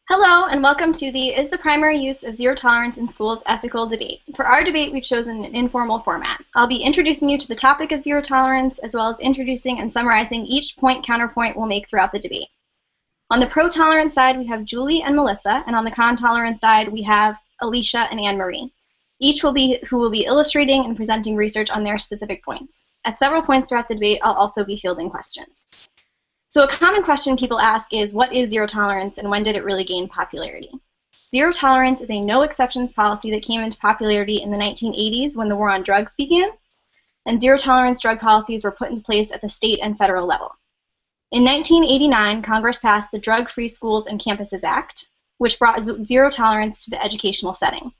Hello, and welcome to the Is the Primary Use of Zero Tolerance in Schools Ethical debate. For our debate, we've chosen an informal format. I'll be introducing you to the topic of zero tolerance, as well as introducing and summarizing each point-counterpoint we'll make throughout the debate. On the pro-tolerance side, we have Julie and Melissa, and on the con-tolerance side, we have Alicia and Anne-Marie, who will be illustrating and presenting research on their specific points. At several points throughout the debate, I'll also be fielding questions. So a common question people ask is, what is zero tolerance and when did it really gain popularity? Zero tolerance is a no exceptions policy that came into popularity in the 1980s when the war on drugs began, and zero tolerance drug policies were put into place at the state and federal level. In 1989, Congress passed the Drug-Free Schools and Campuses Act, which brought zero tolerance to the educational setting.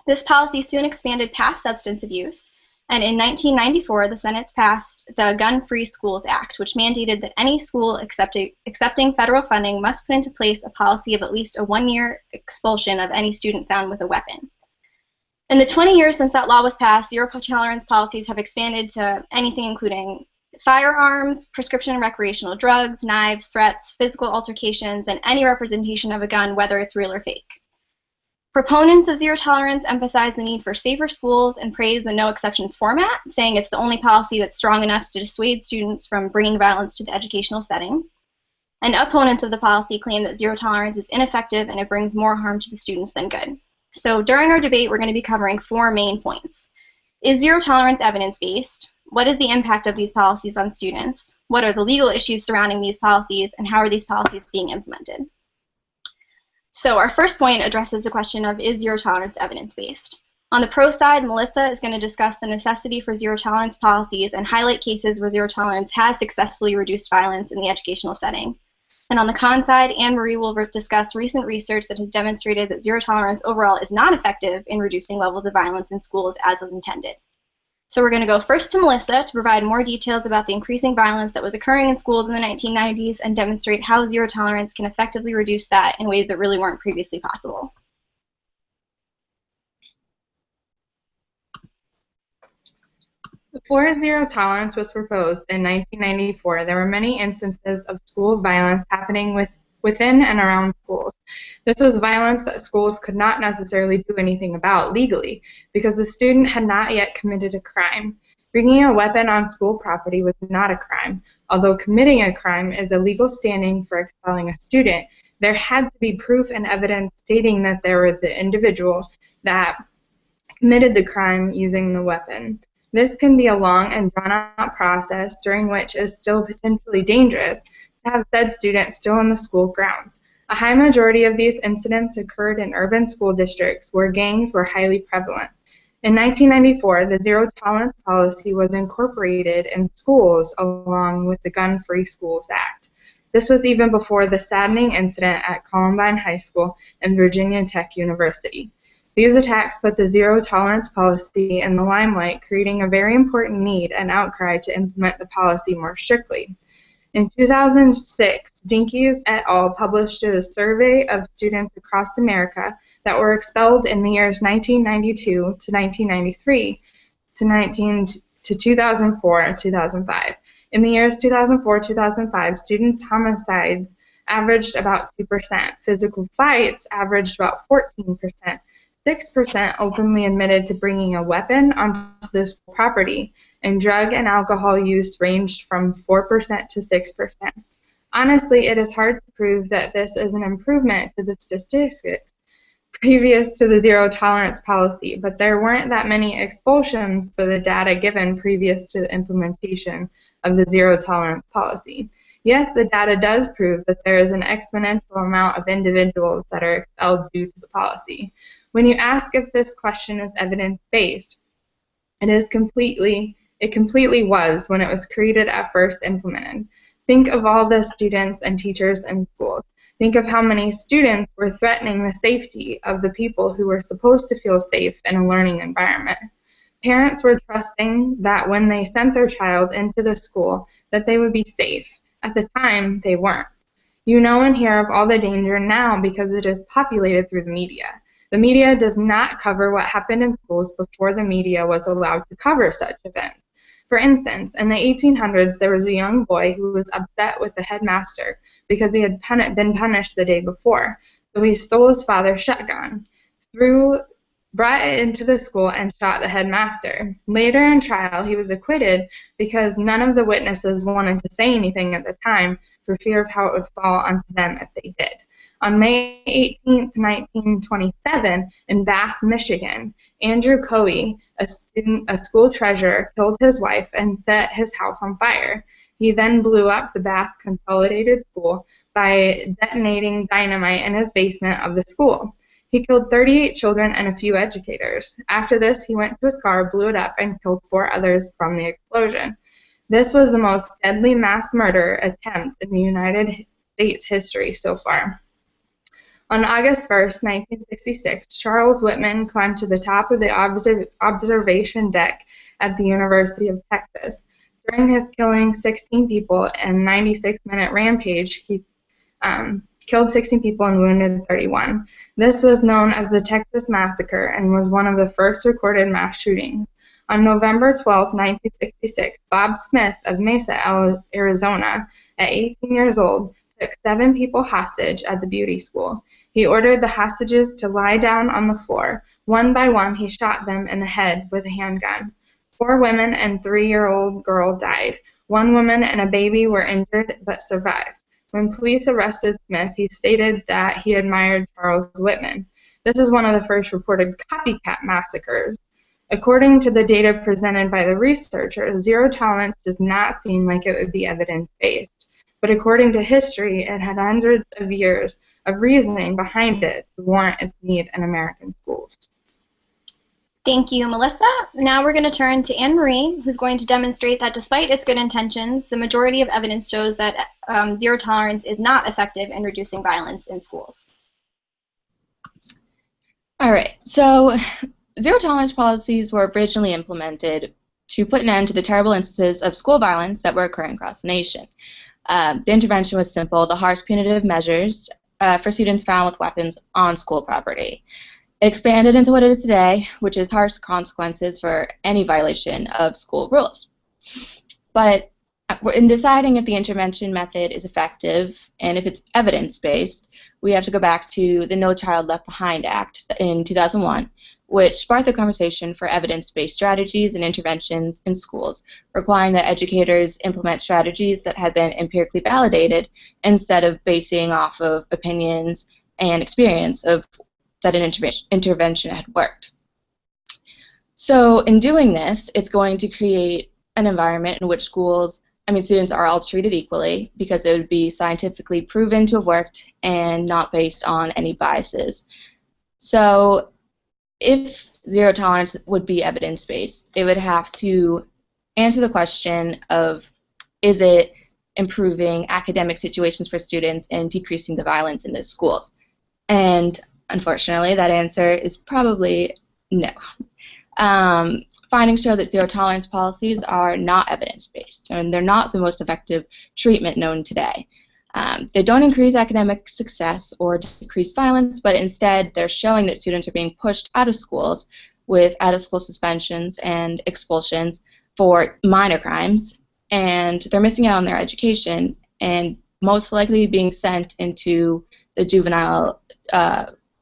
This policy soon expanded past substance abuse, and in 1994, the Senate passed the Gun-Free Schools Act, which mandated that any school accepting federal funding must put into place a policy of at least a one-year expulsion of any student found with a weapon. In the 20 years since that law was passed, zero tolerance policies have expanded to anything including firearms, prescription recreational drugs, knives, threats, physical altercations, and any representation of a gun, whether it's real or fake. Proponents of zero tolerance emphasize the need for safer schools and praise the no exceptions format, saying it's the only policy that's strong enough to dissuade students from bringing violence to the educational setting. And opponents of the policy claim that zero tolerance is ineffective and it brings more harm to the students than good. So during our debate, we're going to be covering four main points. Is zero tolerance evidence-based? What is the impact of these policies on students? What are the legal issues surrounding these policies, and how are these policies being implemented? So our first point addresses the question of, is zero tolerance evidence-based? On the pro side, Melissa is going to discuss the necessity for zero tolerance policies and highlight cases where zero tolerance has successfully reduced violence in the educational setting. And on the con side, Anne-Marie will discuss recent research that has demonstrated that zero tolerance overall is not effective in reducing levels of violence in schools as was intended. So we're going to go first to Melissa to provide more details about the increasing violence that was occurring in schools in the 1990s and demonstrate how zero tolerance can effectively reduce that in ways that really weren't previously possible. Before zero tolerance was proposed in 1994, there were many instances of school violence happening within and around schools. This was violence that schools could not necessarily do anything about legally because the student had not yet committed a crime. Bringing a weapon on school property was not a crime. Although committing a crime is a legal standing for expelling a student, there had to be proof and evidence stating that there were the individual that committed the crime using the weapon. This can be a long and drawn-out process during which it is still potentially dangerous to have said student still in the school grounds. A high majority of these incidents occurred in urban school districts where gangs were highly prevalent. In 1994, the zero tolerance policy was incorporated in schools along with the Gun-Free Schools Act. This was even before the saddening incident at Columbine High School and Virginia Tech University. These attacks put the zero tolerance policy in the limelight, creating a very important need and outcry to implement the policy more strictly. In 2006, Dinkes et al. Published a survey of students across America that were expelled in the years 1992 to 1993 to 2004 and 2005. In the years 2004-2005, students' homicides averaged about 2%, physical fights averaged about 14%, 6% openly admitted to bringing a weapon onto the school property, and drug and alcohol use ranged from 4% to 6%. Honestly, it is hard to prove that this is an improvement to the statistics previous to the zero tolerance policy, but there weren't that many expulsions for the data given previous to the implementation of the zero tolerance policy. Yes, the data does prove that there is an exponential amount of individuals that are expelled due to the policy. When you ask if this question is evidence-based, it completely was when it was created at first implemented. Think of all the students and teachers in schools. Think of how many students were threatening the safety of the people who were supposed to feel safe in a learning environment. Parents were trusting that when they sent their child into the school that they would be safe. At the time, they weren't. You know and hear of all the danger now because it is populated through the media. The media does not cover what happened in schools before the media was allowed to cover such events. For instance, in the 1800s, there was a young boy who was upset with the headmaster because he had been punished the day before. so he stole his father's shotgun, brought it into the school, and shot the headmaster. Later in trial, he was acquitted because none of the witnesses wanted to say anything at the time for fear of how it would fall onto them if they did. On May 18, 1927, in Bath, Michigan, Andrew Coey, a school treasurer, killed his wife and set his house on fire. He then blew up the Bath Consolidated School by detonating dynamite in his basement of the school. He killed 38 children and a few educators. After this, he went to his car, blew it up, and killed 4 others from the explosion. This was the most deadly mass murder attempt in the United States history so far. On August 1st, 1966, Charles Whitman climbed to the top of the observation deck at the University of Texas. During his killing 16 people and 96-minute rampage, he killed 16 people and wounded 31. This was known as the Texas Massacre and was one of the first recorded mass shootings. On November 12, 1966, Bob Smith of Mesa, Arizona, at 18 years old, took 7 people hostage at the beauty school. He ordered the hostages to lie down on the floor. One by one, he shot them in the head with a handgun. 4 women and 3-year-old girl died. 1 woman and a baby were injured but survived. When police arrested Smith, he stated that he admired Charles Whitman. This is one of the first reported copycat massacres. According to the data presented by the researchers, zero tolerance does not seem like it would be evidence-based. But according to history, it had hundreds of years of reasoning behind it to warrant its need in American schools. Thank you, Melissa. Now we're going to turn to Anne Marie, who's going to demonstrate that despite its good intentions, the majority of evidence shows that zero tolerance is not effective in reducing violence in schools. All right, so zero tolerance policies were originally implemented to put an end to the terrible instances of school violence that were occurring across the nation. The intervention was simple: the harsh punitive measures for students found with weapons on school property. It expanded into what it is today, which is harsh consequences for any violation of school rules. But in deciding if the intervention method is effective and if it's evidence-based, we have to go back to the No Child Left Behind Act in 2001, which sparked the conversation for evidence-based strategies and interventions in schools, requiring that educators implement strategies that had been empirically validated instead of basing off of opinions and experience of that an intervention had worked. So in doing this, it's going to create an environment in which students are all treated equally because it would be scientifically proven to have worked and not based on any biases. So if zero tolerance would be evidence-based, it would have to answer the question of, is it improving academic situations for students and decreasing the violence in those schools? And unfortunately, that answer is probably no. Findings show that zero tolerance policies are not evidence-based, and they're not the most effective treatment known today. They don't increase academic success or decrease violence, but instead they're showing that students are being pushed out of schools with out-of-school suspensions and expulsions for minor crimes, and they're missing out on their education and most likely being sent into the juvenile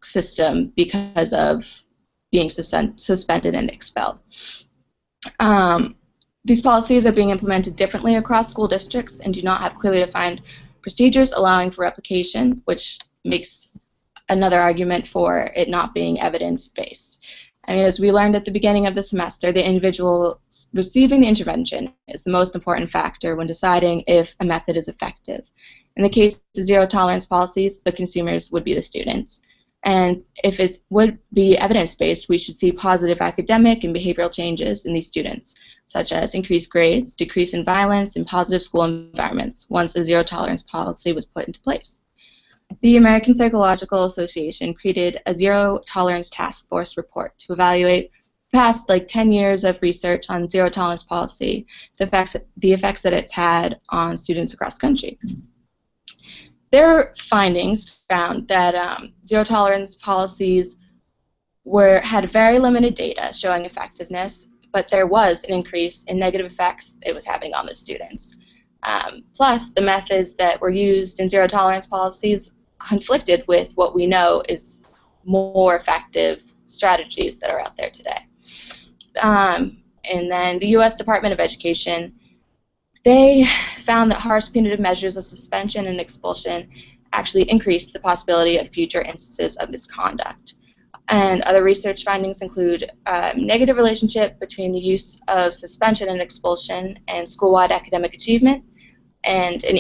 system because of being suspended and expelled. These policies are being implemented differently across school districts and do not have clearly defined procedures allowing for replication, which makes another argument for it not being evidence-based. I mean, as we learned at the beginning of the semester, the individual receiving the intervention is the most important factor when deciding if a method is effective. In the case of zero tolerance policies, the consumers would be the students. And if it would be evidence-based, we should see positive academic and behavioral changes in these students, such as increased grades, decrease in violence, and positive school environments once a zero tolerance policy was put into place. The American Psychological Association created a zero tolerance task force report to evaluate past 10 years of research on zero tolerance policy, the effects that it's had on students across the country. Their findings found that zero tolerance policies had very limited data showing effectiveness, but there was an increase in negative effects it was having on the students. Plus, the methods that were used in zero tolerance policies conflicted with what we know is more effective strategies that are out there today. And then the U.S. Department of Education, they found that harsh punitive measures of suspension and expulsion actually increased the possibility of future instances of misconduct. And other research findings include negative relationship between the use of suspension and expulsion and school-wide academic achievement, and an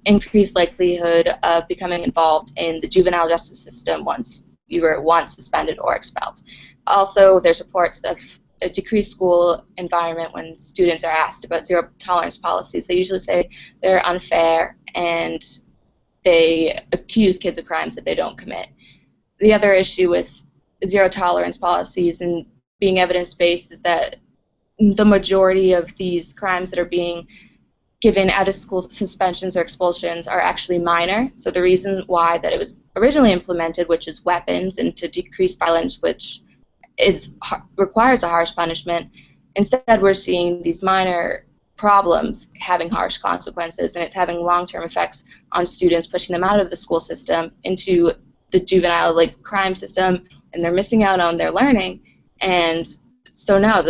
increased likelihood of becoming involved in the juvenile justice system once you were suspended or expelled. Also, there's reports of a decreased school environment when students are asked about zero tolerance policies. They usually say they're unfair and they accuse kids of crimes that they don't commit. The other issue with zero tolerance policies and being evidence-based is that the majority of these crimes that are being given out-of-school suspensions or expulsions are actually minor. So the reason why that it was originally implemented, which is weapons and to decrease violence, which requires a harsh punishment, instead we're seeing these minor problems having harsh consequences, and it's having long-term effects on students, pushing them out of the school system into the juvenile crime system, and they're missing out on their learning. And so now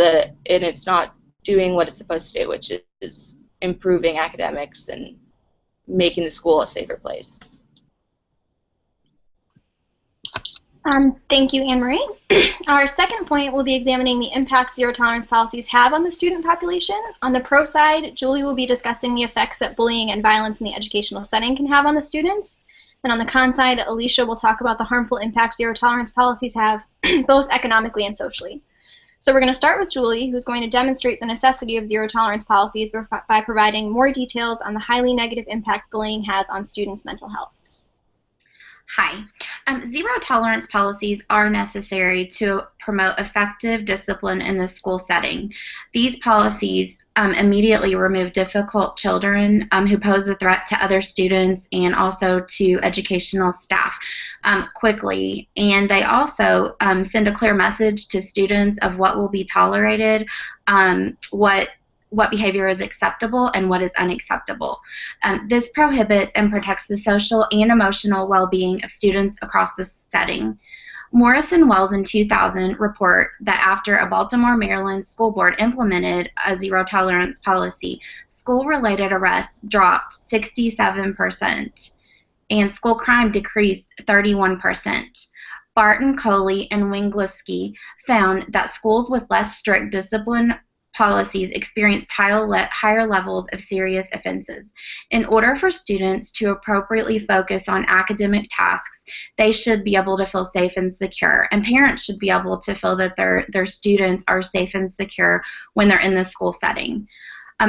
it's not doing what it's supposed to do, which is improving academics and making the school a safer place. Thank you, Anne-Marie. Our second point will be examining the impact zero tolerance policies have on the student population. On the pro side, Julie will be discussing the effects that bullying and violence in the educational setting can have on the students. And on the con side, Alicia will talk about the harmful impact zero tolerance policies have, both economically and socially. So we're going to start with Julie, who's going to demonstrate the necessity of zero tolerance policies by providing more details on the highly negative impact bullying has on students' mental health. Hi. Zero tolerance policies are necessary to promote effective discipline in the school setting. These policies immediately remove difficult children who pose a threat to other students and also to educational staff quickly. And they also send a clear message to students of what will be tolerated, what behavior is acceptable and what is unacceptable. This prohibits and protects the social and emotional well-being of students across the setting. Morris and Wells in 2000 report that after a Baltimore, Maryland school board implemented a zero tolerance policy, school-related arrests dropped 67% and school crime decreased 31%. Barton, Coley, and Winglisky found that schools with less strict discipline policies experienced higher levels of serious offenses. In order for students to appropriately focus on academic tasks, they should be able to feel safe and secure, and parents should be able to feel that their students are safe and secure when they're in the school setting.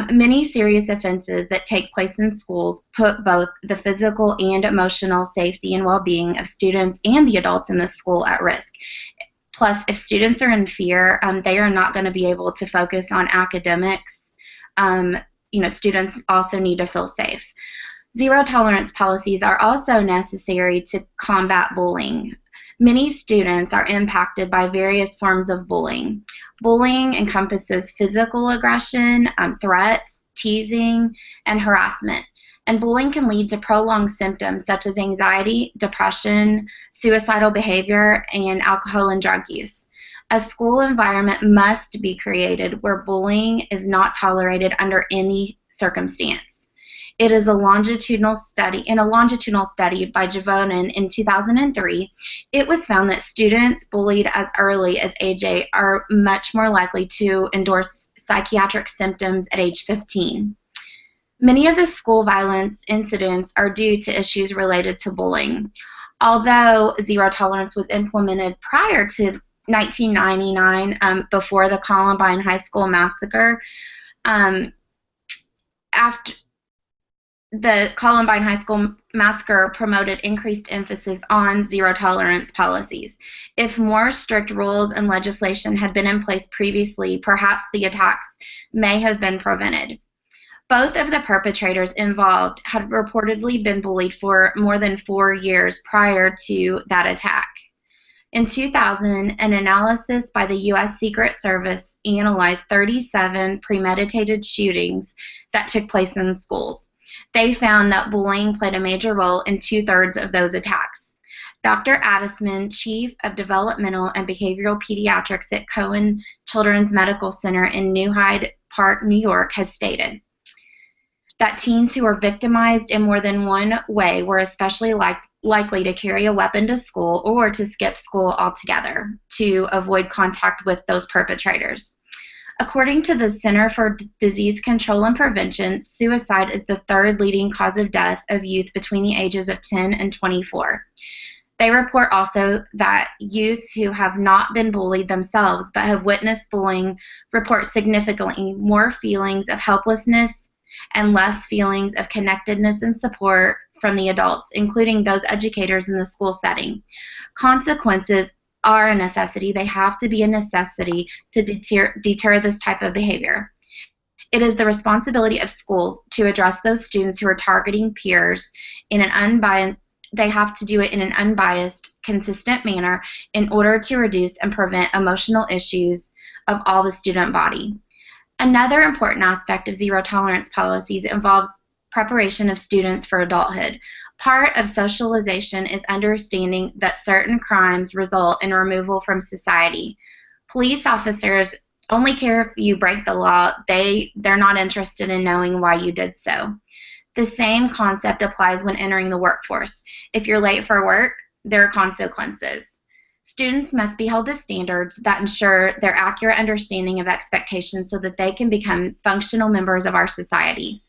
Many serious offenses that take place in schools put both the physical and emotional safety and well-being of students and the adults in the school at risk. Plus, if students are in fear, they are not going to be able to focus on academics. Students also need to feel safe. Zero tolerance policies are also necessary to combat bullying. Many students are impacted by various forms of bullying. Bullying encompasses physical aggression, threats, teasing, and harassment. And bullying can lead to prolonged symptoms such as anxiety, depression, suicidal behavior, and alcohol and drug use. A school environment must be created where bullying is not tolerated under any circumstance. It is a longitudinal study. In a longitudinal study by Javonen in 2003, it was found that students bullied as early as age 8 are much more likely to endorse psychiatric symptoms at age 15. Many of the school violence incidents are due to issues related to bullying. Although zero tolerance was implemented prior to 1999, before the Columbine High School massacre, after the Columbine High School massacre promoted increased emphasis on zero tolerance policies. If more strict rules and legislation had been in place previously, perhaps the attacks may have been prevented. Both of the perpetrators involved had reportedly been bullied for more than 4 years prior to that attack. In 2000, an analysis by the U.S. Secret Service analyzed 37 premeditated shootings that took place in schools. They found that bullying played a major role in 2/3 of those attacks. Dr. Addisman, Chief of Developmental and Behavioral Pediatrics at Cohen Children's Medical Center in New Hyde Park, New York, has stated that teens who were victimized in more than one way were especially likely to carry a weapon to school or to skip school altogether to avoid contact with those perpetrators. According to the Center for Disease Control and Prevention, suicide is the 3rd leading cause of death of youth between the ages of 10 and 24. They report also that youth who have not been bullied themselves but have witnessed bullying report significantly more feelings of helplessness and less feelings of connectedness and support from the adults, including those educators in the school setting. Consequences are a necessity. They have to be a necessity to deter this type of behavior. It is the responsibility of schools to address those students who are targeting peers in an unbiased. They have to do it in an unbiased, consistent manner in order to reduce and prevent emotional issues of all the student body. Another important aspect of zero tolerance policies involves preparation of students for adulthood. Part of socialization is understanding that certain crimes result in removal from society. Police officers only care if you break the law. They're not interested in knowing why you did so. The same concept applies when entering the workforce. If you're late for work, there are consequences. Students must be held to standards that ensure their accurate understanding of expectations so that they can become functional members of our society.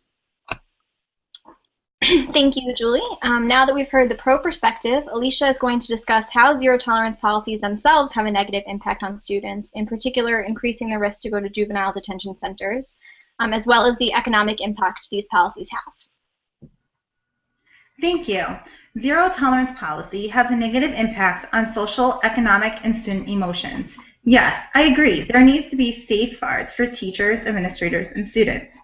Thank you, Julie. Now that we've heard the pro perspective, Alicia is going to discuss how zero tolerance policies themselves have a negative impact on students, in particular increasing the risk to go to juvenile detention centers, as well as the economic impact these policies have. Thank you. Zero tolerance policy has a negative impact on social, economic, and student emotions. Yes, I agree. There needs to be safeguards for teachers, administrators, and students.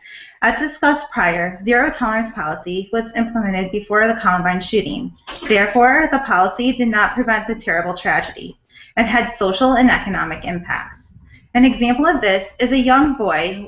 As discussed prior, zero tolerance policy was implemented before the Columbine shooting. Therefore, the policy did not prevent the terrible tragedy. It had social and economic impacts. An example of this is a young boy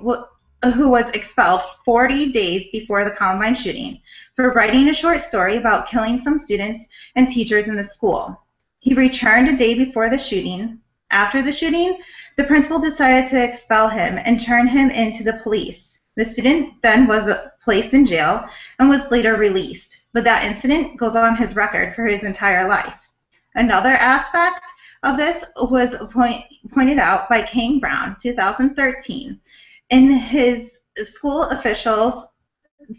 who was expelled 40 days before the Columbine shooting for writing a short story about killing some students and teachers in the school. He returned a day before the shooting. After the shooting, the principal decided to expel him and turn him into the police. The student then was placed in jail and was later released, but that incident goes on his record for his entire life. Another aspect of this was pointed out by Kane Brown, 2013. In his school officials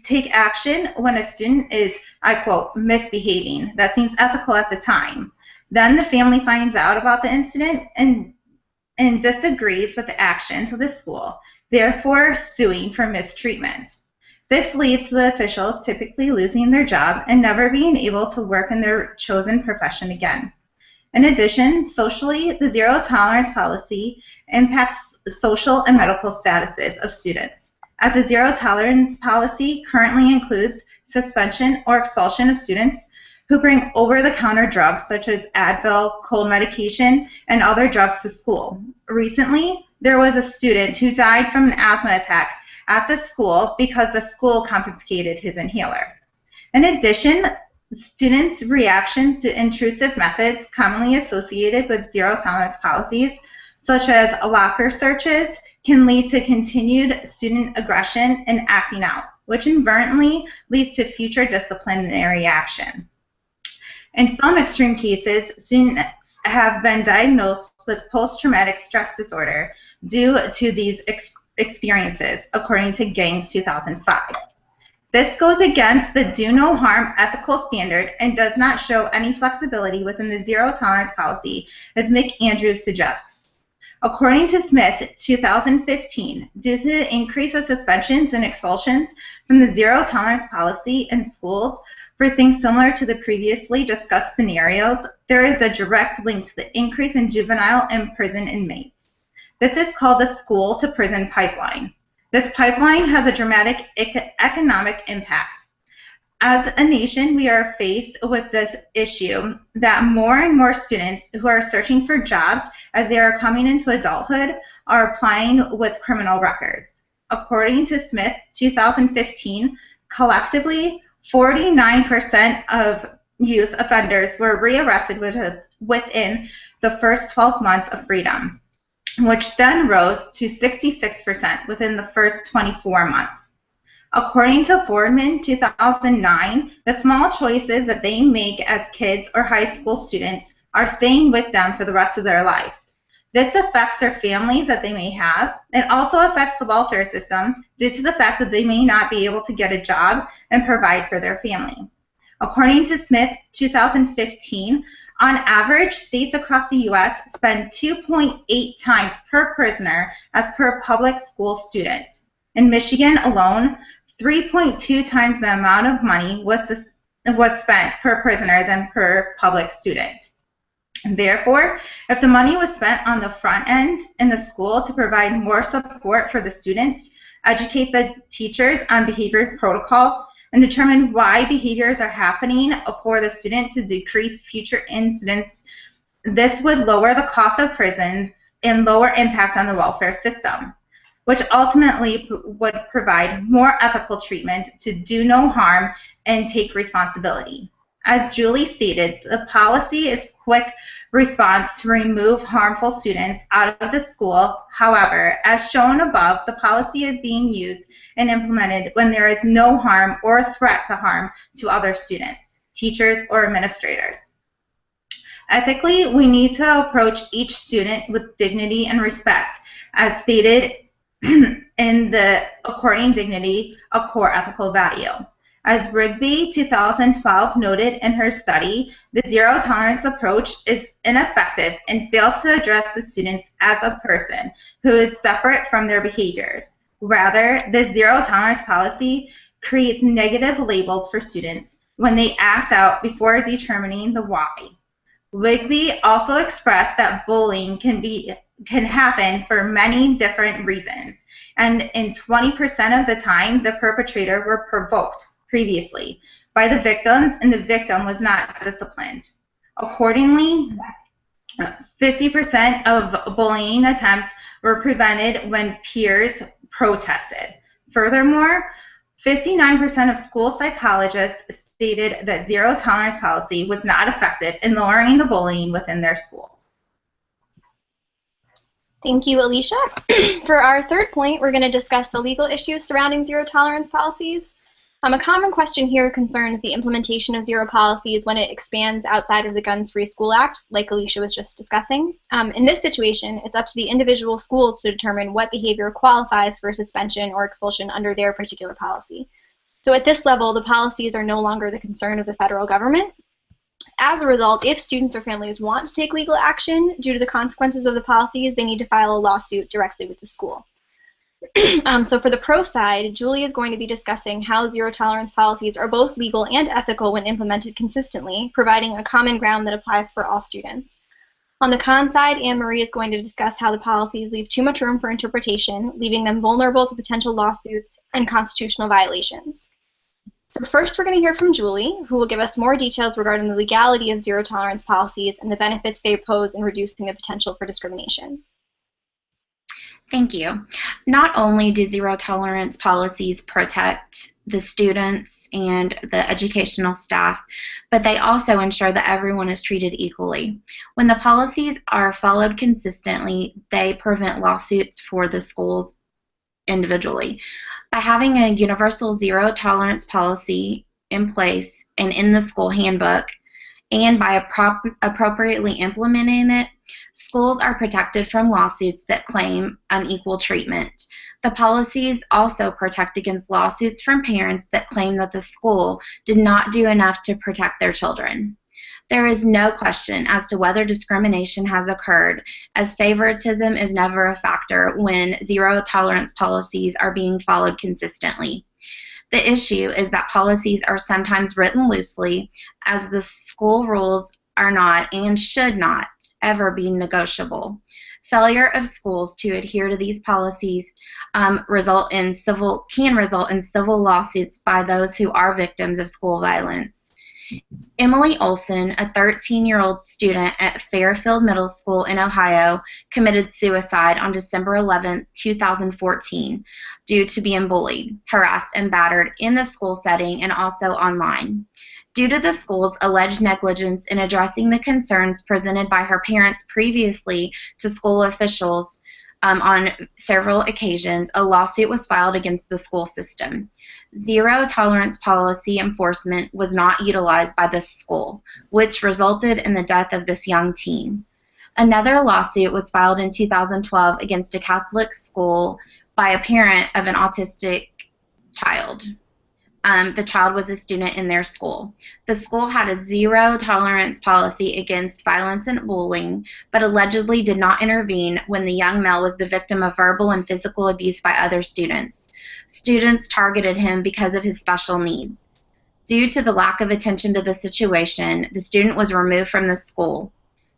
take action when a student is, I quote, misbehaving. That seems ethical at the time. Then the family finds out about the incident and disagrees with the actions of the school, therefore suing for mistreatment. This leads to the officials typically losing their job and never being able to work in their chosen profession again. In addition, socially, the zero tolerance policy impacts social and medical statuses of students, as the zero tolerance policy currently includes suspension or expulsion of students who bring over-the-counter drugs such as Advil, cold medication, and other drugs to school. Recently, there was a student who died from an asthma attack at the school because the school confiscated his inhaler. In addition, students' reactions to intrusive methods commonly associated with zero tolerance policies, such as locker searches, can lead to continued student aggression and acting out, which inadvertently leads to future disciplinary action. In some extreme cases, students have been diagnosed with post-traumatic stress disorder due to these experiences, according to Gangs 2005. This goes against the do no harm ethical standard and does not show any flexibility within the zero tolerance policy, as Mick Andrews suggests. According to Smith, 2015, due to the increase of suspensions and expulsions from the zero tolerance policy in schools for things similar to the previously discussed scenarios, there is a direct link to the increase in juvenile and prison inmates. This is called the school-to-prison pipeline. This pipeline has a dramatic economic impact. As a nation, we are faced with this issue that more and more students who are searching for jobs as they are coming into adulthood are applying with criminal records. According to Smith, 2015, Collectively, 49% of youth offenders were rearrested within the first 12 months of freedom, which then rose to 66% within the first 24 months. According to Fordman 2009, the small choices that they make as kids or high school students are staying with them for the rest of their lives. This affects their families that they may have. It also affects the welfare system due to the fact that they may not be able to get a job and provide for their family. According to Smith 2015, on average, states across the U.S. spend 2.8 times per prisoner as per public school student. In Michigan alone, 3.2 times the amount of money was spent per prisoner than per public student. Therefore, if the money was spent on the front end in the school to provide more support for the students, educate the teachers on behavior protocols, and determine why behaviors are happening for the student to decrease future incidents, this would lower the cost of prisons and lower impact on the welfare system, which ultimately would provide more ethical treatment to do no harm and take responsibility. As Julie stated, the policy is quick response to remove harmful students out of the school. However, as shown above, the policy is being used and implemented when there is no harm or threat to harm to other students, teachers, or administrators. Ethically, we need to approach each student with dignity and respect, as stated in the According Dignity, a core ethical value. As Rigby 2012 noted in her study, the zero tolerance approach is ineffective and fails to address the students as a person who is separate from their behaviors. Rather, the zero tolerance policy creates negative labels for students when they act out before determining the why. Rigby also expressed that bullying can happen for many different reasons, and in 20% of the time, the perpetrator were provoked previously by the victims, and the victim was not disciplined. Accordingly, 50% of bullying attempts were prevented when peers protested. Furthermore, 59% of school psychologists stated that zero tolerance policy was not effective in lowering the bullying within their schools. Thank you, Alicia. For our third point, we're going to discuss the legal issues surrounding zero tolerance policies. A common question here concerns the implementation of zero policies when it expands outside of the Guns Free School Act, like Alicia was just discussing. In this situation, it's up to the individual schools to determine what behavior qualifies for suspension or expulsion under their particular policy. So at this level, the policies are no longer the concern of the federal government. As a result, if students or families want to take legal action due to the consequences of the policies, they need to file a lawsuit directly with the school. So for the pro side, Julie is going to be discussing how zero tolerance policies are both legal and ethical when implemented consistently, providing a common ground that applies for all students. On the con side, Anne-Marie is going to discuss how the policies leave too much room for interpretation, leaving them vulnerable to potential lawsuits and constitutional violations. So first we're going to hear from Julie, who will give us more details regarding the legality of zero tolerance policies and the benefits they pose in reducing the potential for discrimination. Thank you. Not only do zero tolerance policies protect the students and the educational staff, but they also ensure that everyone is treated equally. When the policies are followed consistently, they prevent lawsuits for the schools individually. By having a universal zero tolerance policy in place and in the school handbook, and by appropriately implementing it, schools are protected from lawsuits that claim unequal treatment. The policies also protect against lawsuits from parents that claim that the school did not do enough to protect their children. There is no question as to whether discrimination has occurred, as favoritism is never a factor when zero tolerance policies are being followed consistently. The issue is that policies are sometimes written loosely, as the school rules are not and should not ever be negotiable. Failure of schools to adhere to these policies can result in civil lawsuits by those who are victims of school violence. Emily Olson, a 13-year-old student at Fairfield Middle School in Ohio, committed suicide on December 11, 2014, due to being bullied, harassed, and battered in the school setting and also online. Due to the school's alleged negligence in addressing the concerns presented by her parents previously to school officials on several occasions, a lawsuit was filed against the school system. Zero tolerance policy enforcement was not utilized by this school, which resulted in the death of this young teen. Another lawsuit was filed in 2012 against a Catholic school by a parent of an autistic child. The child was a student in their school. The school had a zero tolerance policy against violence and bullying, but allegedly did not intervene when the young male was the victim of verbal and physical abuse by other students. Students targeted him because of his special needs. Due to the lack of attention to the situation, the student was removed from the school.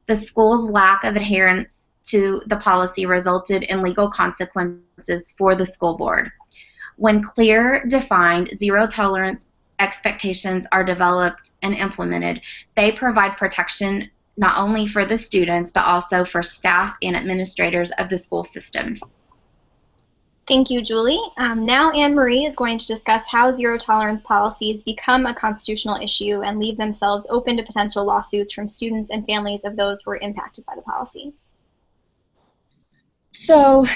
The school's lack of adherence to the policy resulted in legal consequences for the school board. When clear, defined, zero tolerance expectations are developed and implemented, they provide protection not only for the students, but also for staff and administrators of the school systems. Thank you, Julie. Now Anne-Marie is going to discuss how zero tolerance policies become a constitutional issue and leave themselves open to potential lawsuits from students and families of those who were impacted by the policy. So,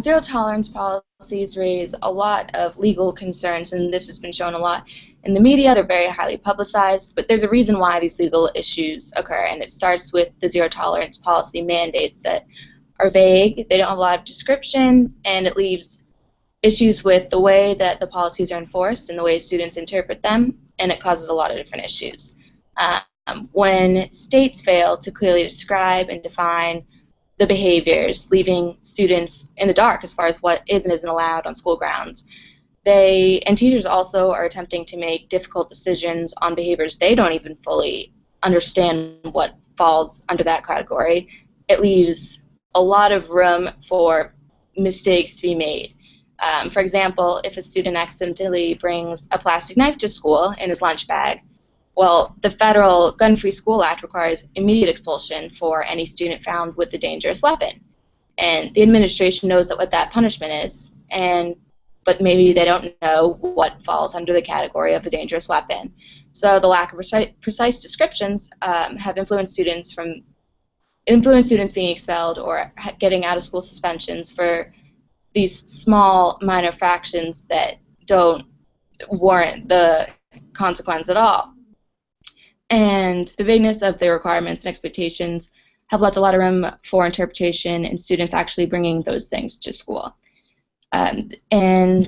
zero tolerance policies raise a lot of legal concerns, and this has been shown a lot in the media. They're very highly publicized, but there's a reason why these legal issues occur, and it starts with the zero tolerance policy mandates that are vague, they don't have a lot of description, and it leaves issues with the way that the policies are enforced and the way students interpret them, and it causes a lot of different issues. When states fail to clearly describe and define the behaviors, leaving students in the dark as far as what is and isn't allowed on school grounds, and teachers also are attempting to make difficult decisions on behaviors they don't even fully understand what falls under that category. It leaves a lot of room for mistakes to be made. For example, if a student accidentally brings a plastic knife to school in his lunch bag, well, the federal Gun-Free School Act requires immediate expulsion for any student found with a dangerous weapon. And the administration knows what that punishment is, but maybe they don't know what falls under the category of a dangerous weapon. So the lack of precise descriptions have influenced students being expelled or getting out of school suspensions for these small minor fractions that don't warrant the consequence at all. And the vagueness of the requirements and expectations have left a lot of room for interpretation and students actually bringing those things to school. Another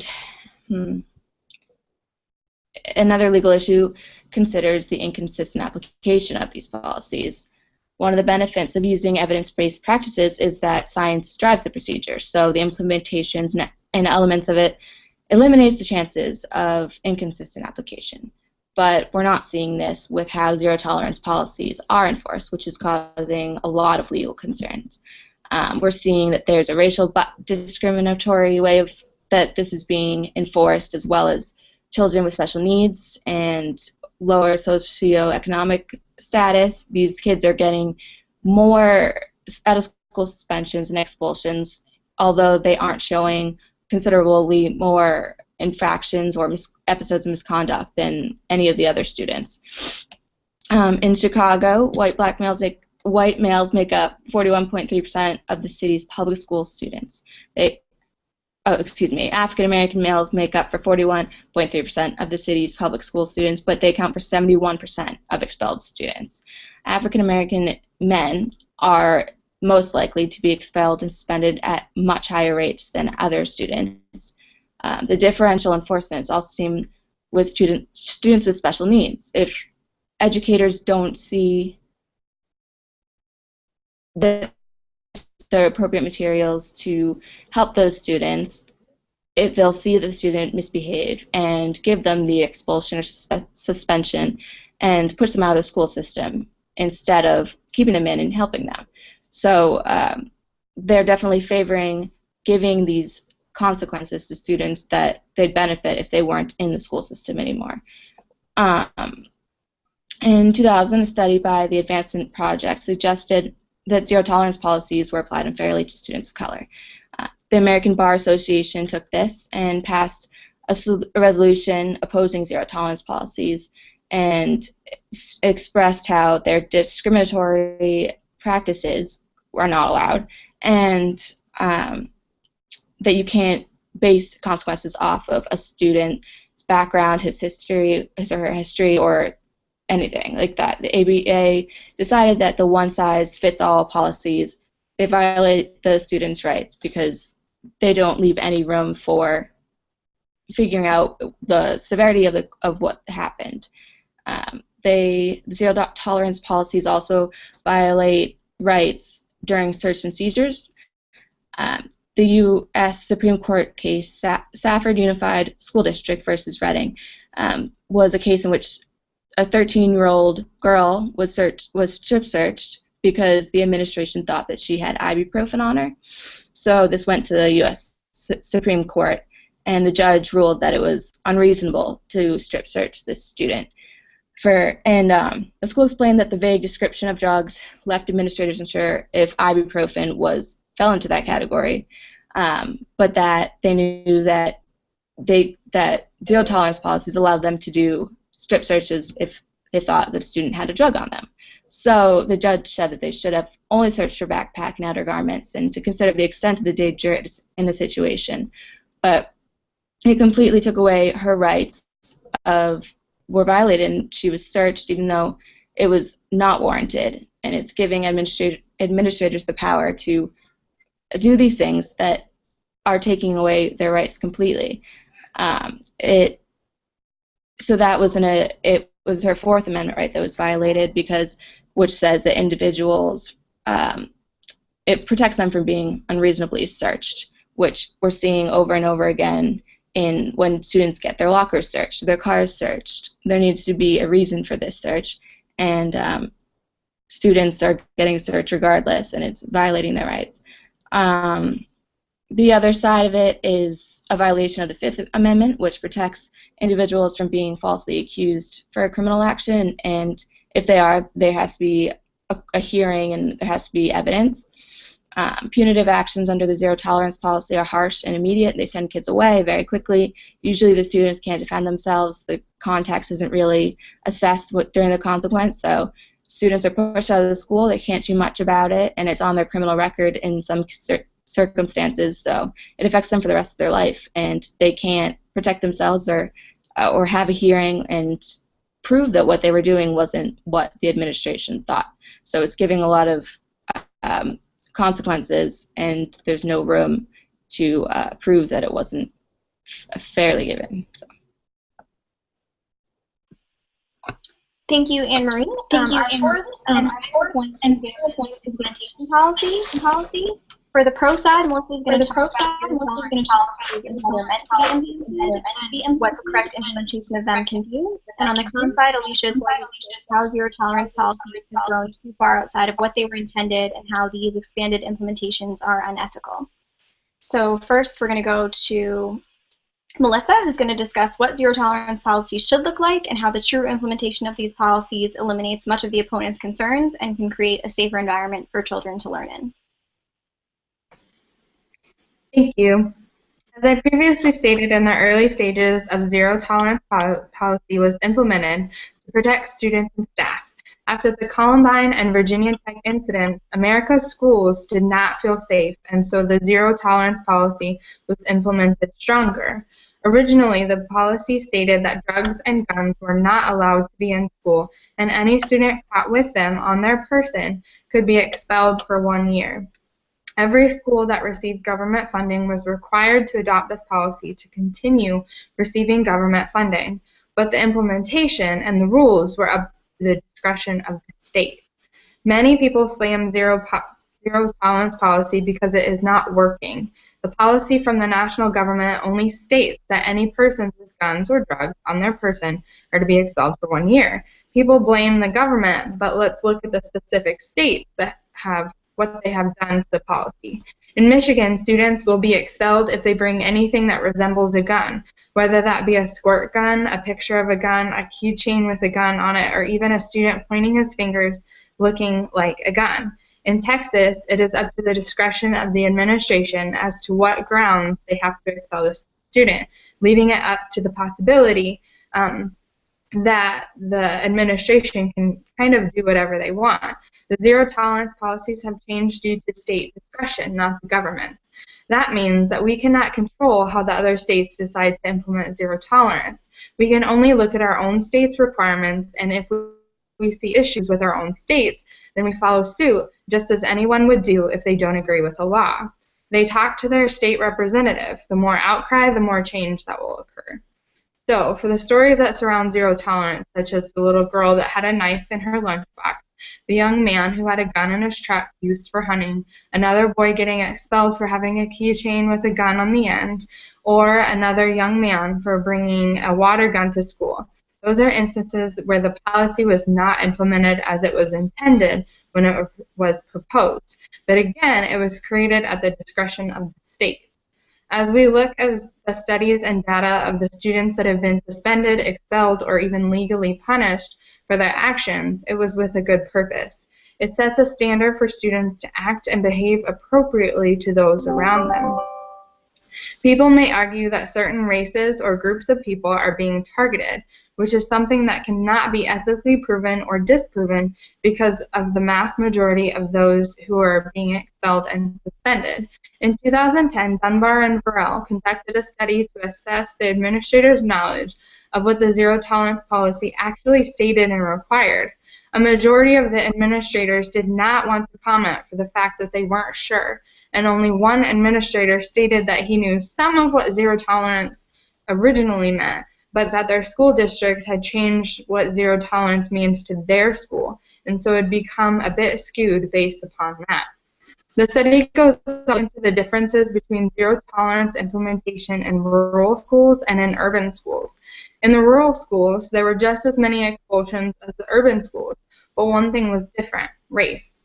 legal issue considers the inconsistent application of these policies. One of the benefits of using evidence-based practices is that science drives the procedure, so the implementations and elements of it eliminates the chances of inconsistent application. But we're not seeing this with how zero-tolerance policies are enforced, which is causing a lot of legal concerns. We're seeing that there's a racial discriminatory way that this is being enforced, as well as children with special needs and lower socioeconomic status. These kids are getting more out-of-school suspensions and expulsions, although they aren't showing considerably more infractions or episodes of misconduct than any of the other students. In Chicago, white males make up 41.3% of the city's public school students. African American males make up for 41.3% of the city's public school students, but they account for 71% of expelled students. African American men are most likely to be expelled and suspended at much higher rates than other students. The differential enforcement is also seen with students with special needs. If educators don't see the appropriate materials to help those students, if they'll see the student misbehave and give them the expulsion or suspension and push them out of the school system instead of keeping them in and helping them. So they're definitely favoring giving these consequences to students that they'd benefit if they weren't in the school system anymore. In 2000, a study by the Advancement Project suggested that zero-tolerance policies were applied unfairly to students of color. The American Bar Association took this and passed a resolution opposing zero-tolerance policies and expressed how their discriminatory practices were not allowed, and that you can't base consequences off of a student's background, his or her history, or anything like that. The ABA decided that the one-size-fits-all policies, they violate the students' rights because they don't leave any room for figuring out the severity of what happened. The zero-tolerance policies also violate rights during search and seizures. The U.S. Supreme Court case, Safford Unified School District versus Reading, was a case in which a 13-year-old girl was strip searched because the administration thought that she had ibuprofen on her. So this went to the U.S. Supreme Court, and the judge ruled that it was unreasonable to strip search this student. The school explained that the vague description of drugs left administrators unsure if ibuprofen fell into that category, but that they knew that zero tolerance policies allowed them to do strip searches if they thought the student had a drug on them. So the judge said that they should have only searched her backpack and outer garments and to consider the extent of the danger in the situation. But it completely took away her rights were violated, and she was searched even though it was not warranted. And it's giving administrators the power to do these things that are taking away their rights completely. So that was it was her Fourth Amendment right that was violated, which says that individuals, it protects them from being unreasonably searched, which we're seeing over and over again when students get their lockers searched, their cars searched. There needs to be a reason for this search, and students are getting searched regardless, and it's violating their rights. The other side of it is a violation of the Fifth Amendment, which protects individuals from being falsely accused for a criminal action, and if they are, there has to be a hearing and there has to be evidence. Punitive actions under the zero tolerance policy are harsh and immediate. They send kids away very quickly. Usually the students can't defend themselves. The context isn't really assessed during the consequence, so students are pushed out of the school. They can't do much about it, and it's on their criminal record in some circumstances, so it affects them for the rest of their life, and they can't protect themselves or have a hearing and prove that what they were doing wasn't what the administration thought. So it's giving a lot of consequences, and there's no room to prove that it wasn't fairly given. So. Thank you, Anne Marie. Fourth point implementation policy. For the pro side, Melissa is going to talk about policies and how they're meant to be implemented, what the correct implementation of them can do. And on the con side, Alicia is going to teach us how zero tolerance policies have grown too far outside of what they were intended and how these expanded implementations are unethical. So first, we're going to go to Melissa, who's going to discuss what zero tolerance policies should look like and how the true implementation of these policies eliminates much of the opponent's concerns and can create a safer environment for children to learn in. Thank you. As I previously stated, in the early stages of zero tolerance policy was implemented to protect students and staff. After the Columbine and Virginia Tech incidents, America's schools did not feel safe, and so the zero tolerance policy was implemented stronger. Originally, the policy stated that drugs and guns were not allowed to be in school, and any student caught with them on their person could be expelled for 1 year. Every school that received government funding was required to adopt this policy to continue receiving government funding, but the implementation and the rules were up to the discretion of the state. Many people slam zero tolerance policy because it is not working. The policy from the national government only states that any persons with guns or drugs on their person are to be expelled for 1 year. People blame the government, but let's look at the specific states that have what they have done to the policy. In Michigan, students will be expelled if they bring anything that resembles a gun. whether that be a squirt gun, a picture of a gun, a keychain with a gun on it, or even a student pointing his fingers looking like a gun. In Texas, it is up to the discretion of the administration as to what grounds they have to expel the student, leaving it up to the possibility that the administration can kind of do whatever they want. The zero tolerance policies have changed due to state discretion, not the government. That means that we cannot control how the other states decide to implement zero tolerance. We can only look at our own state's requirements, and if we see issues with our own states, then we follow suit, just as anyone would do if they don't agree with a law. They talk to their state representative. The more outcry, the more change that will occur. So, for the stories that surround zero tolerance, such as the little girl that had a knife in her lunchbox, the young man who had a gun in his truck used for hunting, another boy getting expelled for having a keychain with a gun on the end, or another young man for bringing a water gun to school. Those are instances where the policy was not implemented as it was intended when it was proposed. But again, it was created at the discretion of the state. As we look at the studies and data of the students that have been suspended, expelled, or even legally punished for their actions, it was with a good purpose. It sets a standard for students to act and behave appropriately to those around them. People may argue that certain races or groups of people are being targeted, which is something that cannot be ethically proven or disproven because of the mass majority of those who are being expelled and suspended. In 2010, Dunbar and Varel conducted a study to assess the administrator's knowledge of what the zero tolerance policy actually stated and required. A majority of the administrators did not want to comment for the fact that they weren't sure, and only one administrator stated that he knew some of what zero tolerance originally meant, but that their school district had changed what zero tolerance means to their school, and so it had become a bit skewed based upon that. The study goes into the differences between zero tolerance implementation in rural schools and in urban schools. In the rural schools, there were just as many expulsions as the urban schools, but one thing was different: race.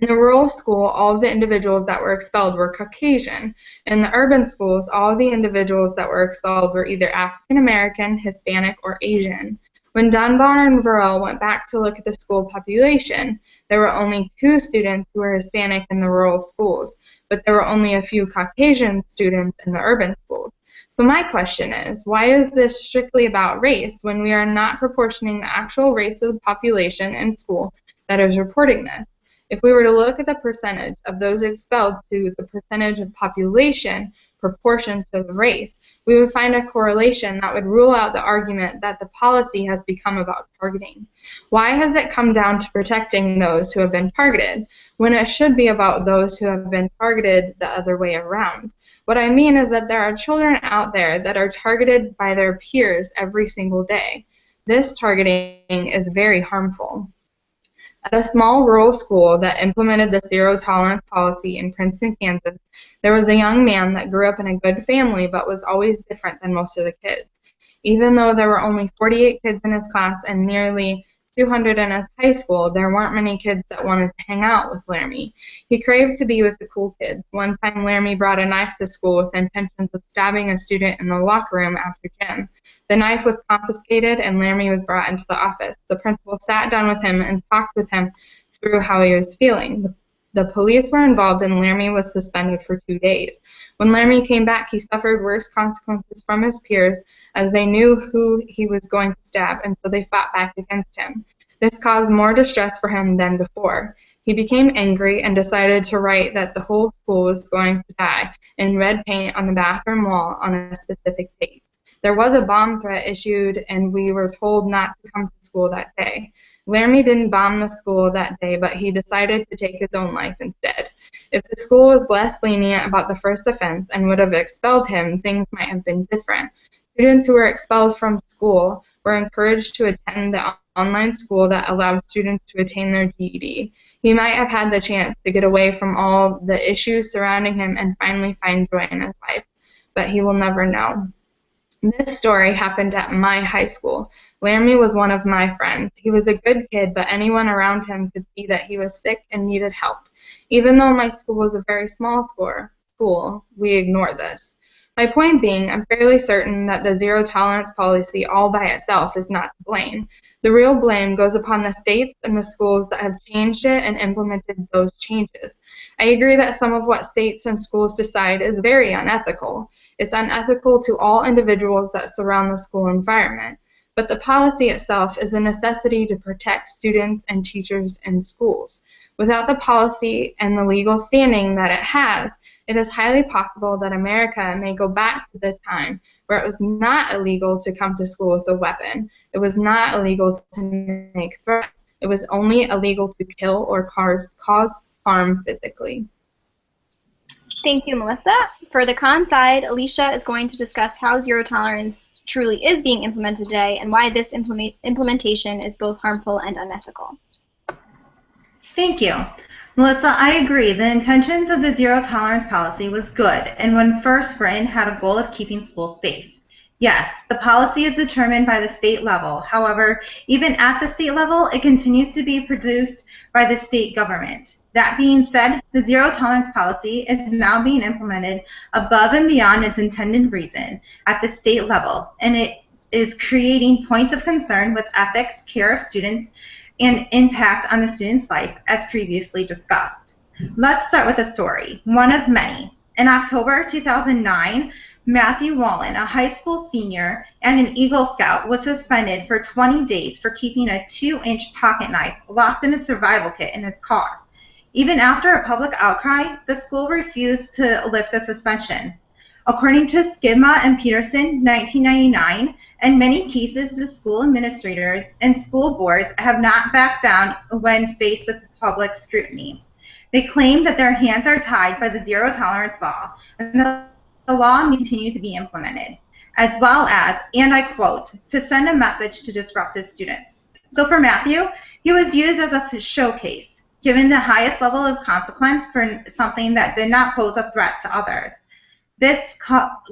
In the rural school, all of the individuals that were expelled were Caucasian. In the urban schools, all of the individuals that were expelled were either African American, Hispanic, or Asian. When Dunbar and Varel went back to look at the school population, there were only 2 students who were Hispanic in the rural schools, but there were only a few Caucasian students in the urban schools. So my question is, why is this strictly about race when we are not proportioning the actual race of the population in school that is reporting this? If we were to look at the percentage of those expelled to the percentage of population proportion to the race, we would find a correlation that would rule out the argument that the policy has become about targeting. Why has it come down to protecting those who have been targeted, when it should be about those who have been targeted the other way around? What I mean is that there are children out there that are targeted by their peers every single day. This targeting is very harmful. At a small rural school that implemented the zero tolerance policy in Princeton, Kansas, there was a young man that grew up in a good family but was always different than most of the kids. Even though there were only 48 kids in his class and nearly 200 in his high school, there weren't many kids that wanted to hang out with Laramie. He craved to be with the cool kids. One time, Laramie brought a knife to school with intentions of stabbing a student in the locker room after gym. The knife was confiscated, and Laramie was brought into the office. The principal sat down with him and talked with him through how he was feeling. The police were involved, and Laramie was suspended for 2 days. When Laramie came back, he suffered worse consequences from his peers, as they knew who he was going to stab, and so they fought back against him. This caused more distress for him than before. He became angry and decided to write that the whole school was going to die in red paint on the bathroom wall on a specific date. There was a bomb threat issued, and we were told not to come to school that day. Laramie didn't bomb the school that day, but he decided to take his own life instead. If the school was less lenient about the first offense and would have expelled him, things might have been different. Students who were expelled from school were encouraged to attend the online school that allowed students to attain their GED. He might have had the chance to get away from all the issues surrounding him and finally find joy in his life, but he will never know. This story happened at my high school. Laramie was one of my friends. He was a good kid, but anyone around him could see that he was sick and needed help. Even though my school was a very small school, we ignored this. My point being, I'm fairly certain that the zero tolerance policy all by itself is not to blame. The real blame goes upon the states and the schools that have changed it and implemented those changes. I agree that some of what states and schools decide is very unethical. It's unethical to all individuals that surround the school environment. But the policy itself is a necessity to protect students and teachers in schools. Without the policy and the legal standing that it has, it is highly possible that America may go back to the time where it was not illegal to come to school with a weapon. It was not illegal to make threats. It was only illegal to kill or cause harm physically. Thank you, Melissa. For the con side, Alicia is going to discuss how zero tolerance truly is being implemented today and why this implementation is both harmful and unethical. Thank you. Melissa, I agree. The intentions of the zero tolerance policy was good, and when first written had a goal of keeping schools safe. Yes, the policy is determined by the state level. However, even at the state level, it continues to be produced by the state government. That being said, the zero tolerance policy is now being implemented above and beyond its intended reason at the state level, and it is creating points of concern with ethics, care of students, and impact on the student's life, as previously discussed. Let's start with a story, one of many. In October 2009, Matthew Wallen, a high school senior and an Eagle Scout, was suspended for 20 days for keeping a 2-inch pocket knife locked in a survival kit in his car. Even after a public outcry, the school refused to lift the suspension. According to Skidmore and Peterson, 1999, in many cases, the school administrators and school boards have not backed down when faced with public scrutiny. They claim that their hands are tied by the zero tolerance law, and the law needs to continue to be implemented, as well as, and I quote, to send a message to disruptive students. So for Matthew, he was used as a showcase, given the highest level of consequence for something that did not pose a threat to others. This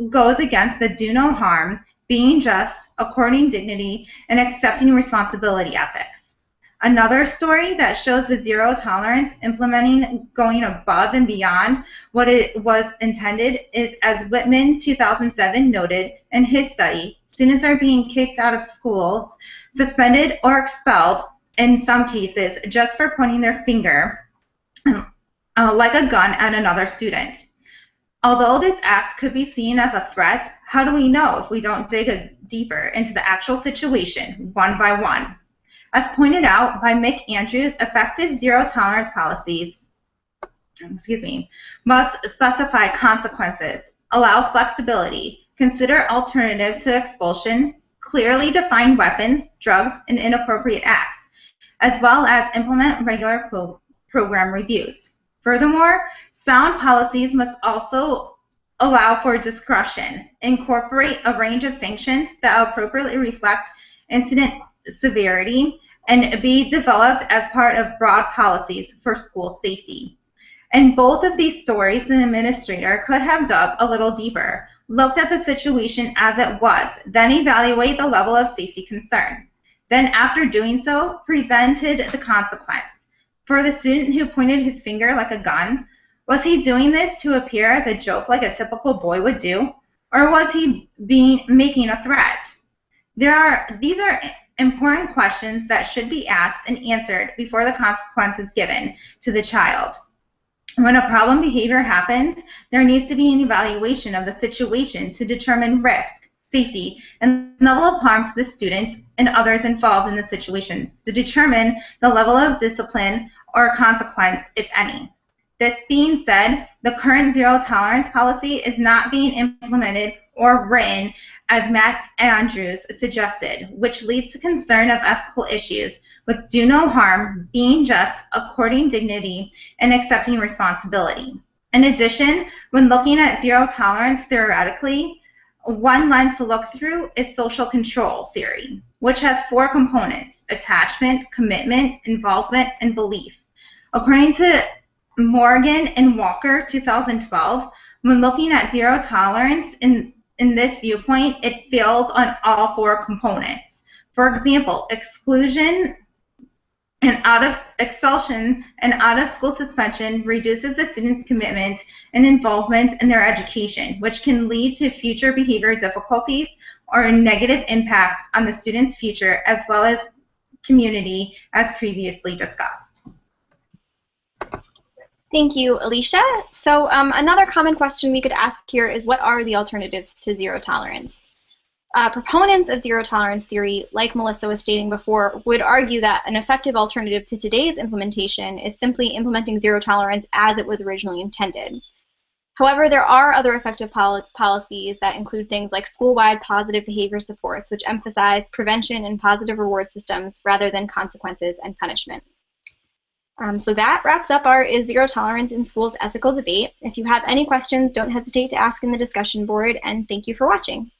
goes against the do no harm, being just, according dignity, and accepting responsibility ethics. Another story that shows the zero tolerance implementing going above and beyond what it was intended is, as Whitman 2007 noted in his study, students are being kicked out of schools, suspended or expelled in some cases just for pointing their finger like a gun at another student. Although this act could be seen as a threat, how do we know if we don't dig deeper into the actual situation one by one? As pointed out by Mick Andrews, effective zero tolerance policies must specify consequences, allow flexibility, consider alternatives to expulsion, clearly define weapons, drugs, and inappropriate acts, as well as implement regular program reviews. Furthermore, sound policies must also allow for discretion, incorporate a range of sanctions that appropriately reflect incident severity, and be developed as part of broad policies for school safety. In both of these stories, the administrator could have dug a little deeper, looked at the situation as it was, then evaluate the level of safety concern. Then, after doing so, presented the consequence. For the student who pointed his finger like a gun, was he doing this to appear as a joke like a typical boy would do, or was he making a threat? These are important questions that should be asked and answered before the consequence is given to the child. When a problem behavior happens, there needs to be an evaluation of the situation to determine risk, safety, and level of harm to the student and others involved in the situation to determine the level of discipline or consequence, if any. This being said, the current zero tolerance policy is not being implemented or written as Matt Andrews suggested, which leads to concern of ethical issues with do no harm, being just, according dignity, and accepting responsibility. In addition, when looking at zero tolerance theoretically, one lens to look through is social control theory, which has 4 components: attachment, commitment, involvement, and belief. According to Morgan and Walker, 2012, when looking at zero tolerance in this viewpoint, it fails on all 4 components. For example, exclusion Expulsion and out-of-school suspension reduces the student's commitment and involvement in their education, which can lead to future behavior difficulties or negative impacts on the student's future as well as community, as previously discussed. Thank you, Alicia. So another common question we could ask here is, what are the alternatives to zero tolerance? Proponents of zero tolerance theory, like Melissa was stating before, would argue that an effective alternative to today's implementation is simply implementing zero tolerance as it was originally intended. However, there are other effective policies that include things like school-wide positive behavior supports, which emphasize prevention and positive reward systems rather than consequences and punishment. So that wraps up our Is Zero Tolerance in Schools ethical debate. If you have any questions, don't hesitate to ask in the discussion board, and thank you for watching.